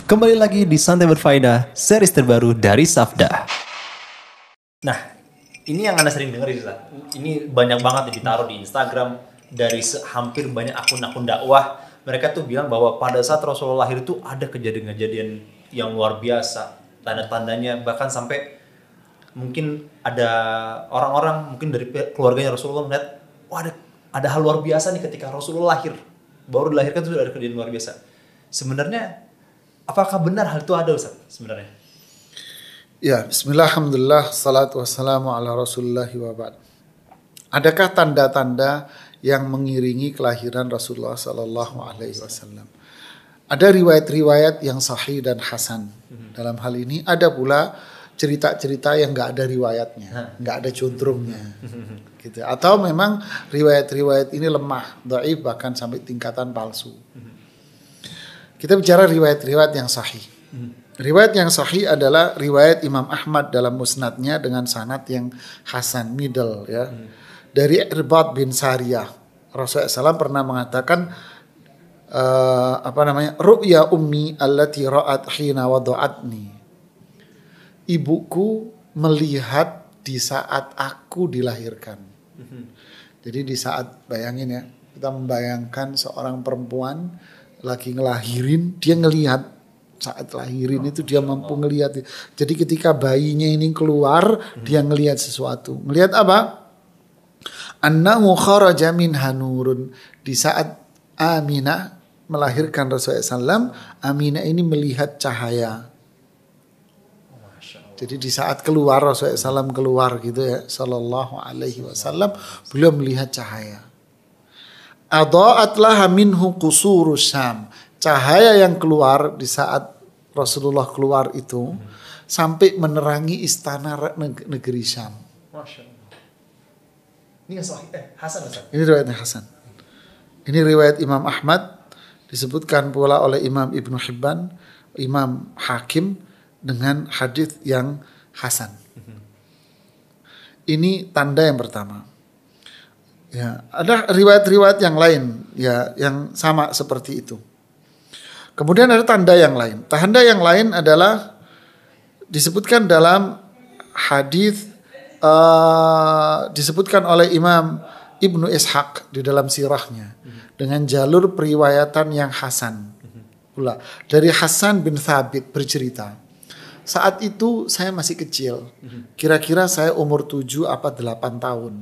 Kembali lagi di Santai Berfaedah, series terbaru dari Safda. Nah, ini yang Anda sering dengar, Ustaz. Ini banyak banget ditaruh di Instagram dari hampir banyak akun-akun dakwah. Mereka tuh bilang bahwa pada saat Rasulullah lahir itu ada kejadian-kejadian yang luar biasa. Tanda-tandanya bahkan sampai mungkin ada orang-orang mungkin dari keluarganya Rasulullah melihat, wah ada hal luar biasa nih ketika Rasulullah lahir. Baru dilahirkan itu sudah ada kejadian luar biasa. Sebenarnya apakah benar hal itu ada, Ustaz, sebenarnya? Ya, bismillah, alhamdulillah, salatu wassalamu ala rasulullah wa ba'd. Adakah tanda-tanda yang mengiringi kelahiran Rasulullah sallallahu alaihi wasallam? Ada riwayat-riwayat yang sahih dan hasan. Dalam hal ini ada pula cerita-cerita yang nggak ada riwayatnya, nggak ada condrongnya, gitu. Atau memang riwayat-riwayat ini lemah, dhaif, bahkan sampai tingkatan palsu. Kita bicara riwayat-riwayat yang sahih. Riwayat yang sahih adalah riwayat Imam Ahmad dalam musnadnya dengan sanad yang hasan, middle, ya. Dari Irbad bin Sariyah, Rasulullah SAW pernah mengatakan ru'ya ummi allati ra'at hina wada'atni. Ibuku melihat di saat aku dilahirkan. Jadi di saat, bayangin ya, kita membayangkan seorang perempuan lagi ngelahirin, dia ngelihat saat lahirin itu dia mampu ngelihat. Jadi ketika bayinya ini keluar, dia ngelihat sesuatu. Ngelihat apa? Annahu kharaja minha nurun. Di saat Aminah melahirkan Rasulullah SAW, Aminah ini melihat cahaya. Jadi di saat keluar Rasulullah SAW keluar gitu ya, sallallahu alaihi wasallam, beliau melihat cahaya. Adha'at laha minhu qusurus Syam. Cahaya yang keluar di saat Rasulullah keluar itu sampai menerangi istana negeri Syam. Masya Allah. Ini yang sahih, Hasan, Ustaz. Ini riwayatnya Hasan. Ini riwayat Imam Ahmad, disebutkan pula oleh Imam Ibnu Hibban, Imam Hakim dengan hadis yang hasan. Ini tanda yang pertama. Ya, ada riwayat-riwayat yang lain ya yang sama seperti itu. Kemudian ada tanda yang lain. Tanda yang lain adalah disebutkan dalam hadis disebutkan oleh Imam Ibnu Ishaq di dalam sirahnya dengan jalur periwayatan yang hasan. Pula dari Hasan bin Thabit bercerita, saat itu saya masih kecil. Kira-kira saya umur 7 apa 8 tahun.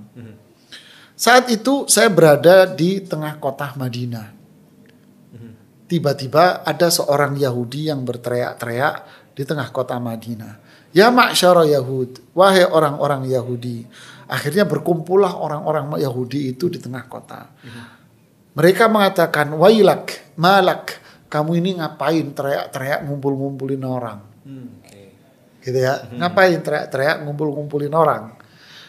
Saat itu saya berada di tengah kota Madinah. Tiba-tiba ada seorang Yahudi yang berteriak-teriak di tengah kota Madinah. Ya ma'syara Yahud, wahai orang-orang Yahudi. Akhirnya berkumpullah orang-orang Yahudi itu di tengah kota. Mereka mengatakan, wailak, malak, kamu ini ngapain teriak-teriak ngumpul-ngumpulin orang? Gitu ya, ngapain teriak-teriak ngumpul-ngumpulin orang?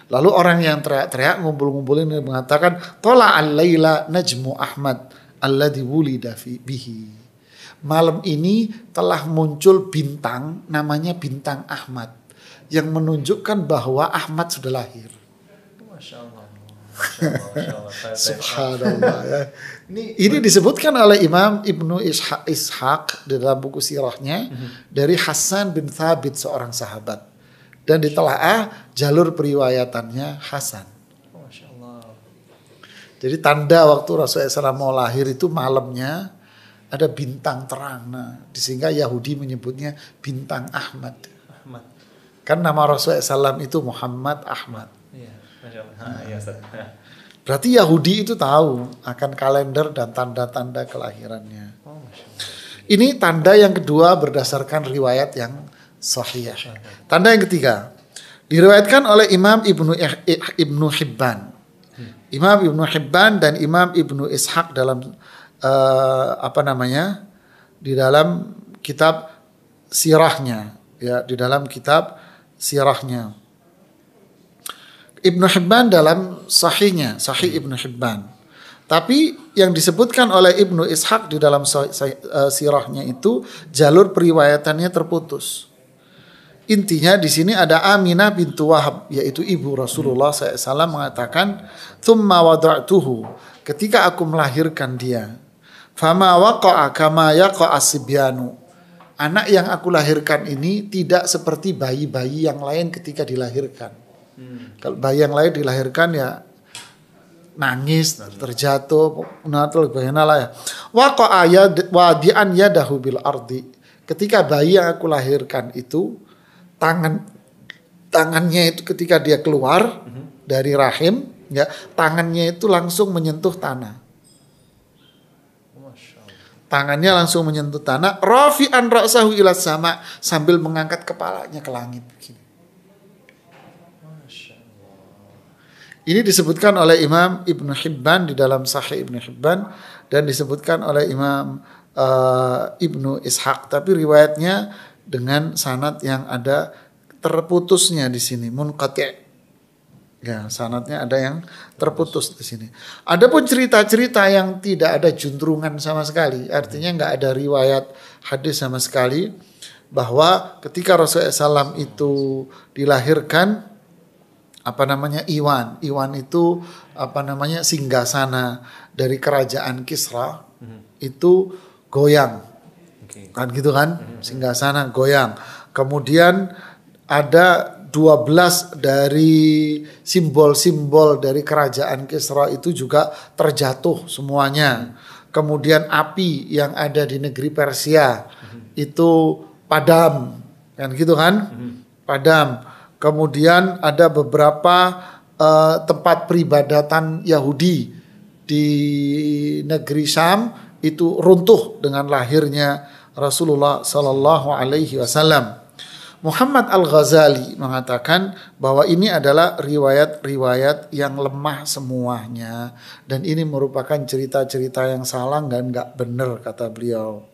Lalu orang yang teriak-teriak ngumpul-ngumpulin mengatakan, tola al-laila najmu Ahmad alladhi wulida bihi. Malam ini telah muncul bintang, namanya bintang Ahmad, yang menunjukkan bahwa Ahmad sudah lahir. Masya Allah. Subhanallah ya. Ini disebutkan oleh Imam Ibnu Ishaq di dalam buku sirahnya dari Hasan bin Thabit, seorang sahabat, dan ditelaah jalur periwayatannya hasan. Masya Allah. Jadi tanda waktu Rasulullah SAW mau lahir itu malamnya ada bintang terang. Nah, sehingga Yahudi menyebutnya bintang Ahmad. Kan nama Rasulullah SAW itu Muhammad Ahmad. Iya, Masya Allah. Iya, Ustaz. Berarti Yahudi itu tahu akan kalender dan tanda-tanda kelahirannya. Ini tanda yang kedua berdasarkan riwayat yang sahih. Tanda yang ketiga diriwayatkan oleh Imam Ibnu Hibban. Imam Ibnu Hibban dan Imam Ibnu Ishaq dalam di dalam kitab sirahnya, ya, di dalam kitab sirahnya. Ibnu Hibban dalam sahihnya, Sahih Ibnu Hibban. Tapi yang disebutkan oleh Ibnu Ishaq di dalam sirahnya itu jalur periwayatannya terputus. Intinya di sini ada Aminah bintu Wahab, yaitu ibu Rasulullah SAW mengatakan, "Tsumma wada'tuhu," ketika aku melahirkan dia, "fama waqa'a kama yaqa'a sibyanu," anak yang aku lahirkan ini tidak seperti bayi-bayi yang lain ketika dilahirkan. Kalau bayi yang lain dilahirkan ya nangis, terjatuh, bagaimana lah ya. Waqa'a wadi'an yadahu bil ardi. Ketika bayi yang aku lahirkan itu tangannya itu ketika dia keluar dari rahim, ya, tangannya itu langsung menyentuh tanah. Tangannya langsung menyentuh tanah, rafi'an ra'sahu ila sama, sambil mengangkat kepalanya ke langit begini. Ini disebutkan oleh Imam Ibnu Hibban di dalam Sahih Ibnu Hibban dan disebutkan oleh Imam Ibnu Ishaq, tapi riwayatnya dengan sanad yang ada terputusnya di sini, munqati'. Ya, sanadnya ada yang terputus di sini. Adapun cerita-cerita yang tidak ada juntrungan sama sekali, artinya nggak ada riwayat hadis sama sekali bahwa ketika Rasulullah SAW itu dilahirkan Iwan itu singgasana dari kerajaan Kisra itu goyang, kan gitu kan, singgasana goyang. Kemudian ada 12 dari simbol-simbol dari kerajaan Kisra itu juga terjatuh semuanya. Kemudian api yang ada di negeri Persia itu padam, kan gitu kan? Padam. Kemudian ada beberapa tempat peribadatan Yahudi di negeri Syam itu runtuh dengan lahirnya Rasulullah Sallallahu Alaihi Wasallam. Muhammad Al-Ghazali mengatakan bahwa ini adalah riwayat-riwayat yang lemah semuanya dan ini merupakan cerita-cerita yang salah dan nggak benar, kata beliau.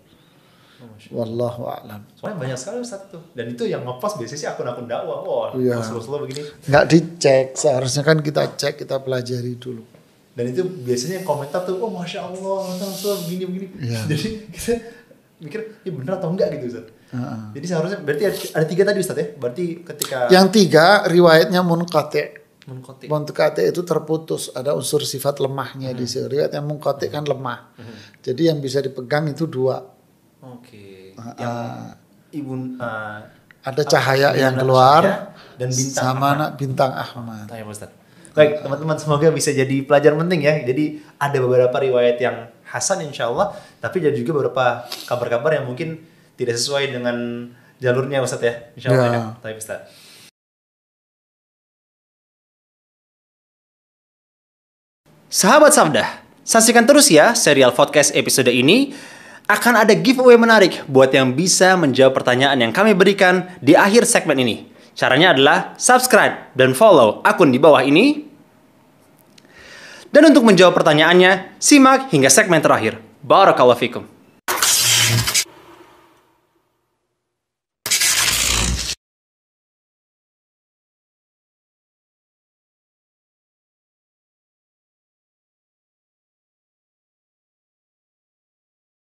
Wallahu a'lam. Soalnya banyak sekali Ustaz tuh. Dan itu yang ngepost biasanya sih akun-akun dakwah. Wah, Rasulullah begini. Nggak dicek, seharusnya kan kita cek, kita pelajari dulu. Dan itu biasanya yang komentar tuh, oh Masya Allah, Rasulullah begini-begini. Ya. Jadi kita mikir, ya benar atau enggak gitu Ustaz. Jadi seharusnya berarti ada 3 tadi Ustaz ya. Berarti ketika yang 3 riwayatnya munqati'. Munqati' itu terputus, ada unsur sifat lemahnya di sini. Riwayat yang munqati' kan lemah. Jadi yang bisa dipegang itu 2. Oke. Yang ada cahaya yang keluar dan bintang sama bintang Ahmad. Ya, Ustaz. Baik, teman-teman, semoga bisa jadi pelajaran penting ya. Jadi ada beberapa riwayat yang hasan insyaallah, tapi ada juga beberapa kabar-kabar yang mungkin tidak sesuai dengan jalurnya Ustaz ya. Insyaallah ya. Baik Ustaz. Sahabat Safdah, saksikan terus ya serial podcast episode ini. Akan ada giveaway menarik buat yang bisa menjawab pertanyaan yang kami berikan di akhir segmen ini. Caranya adalah subscribe dan follow akun di bawah ini. Dan untuk menjawab pertanyaannya, simak hingga segmen terakhir. Barakallahu fikum.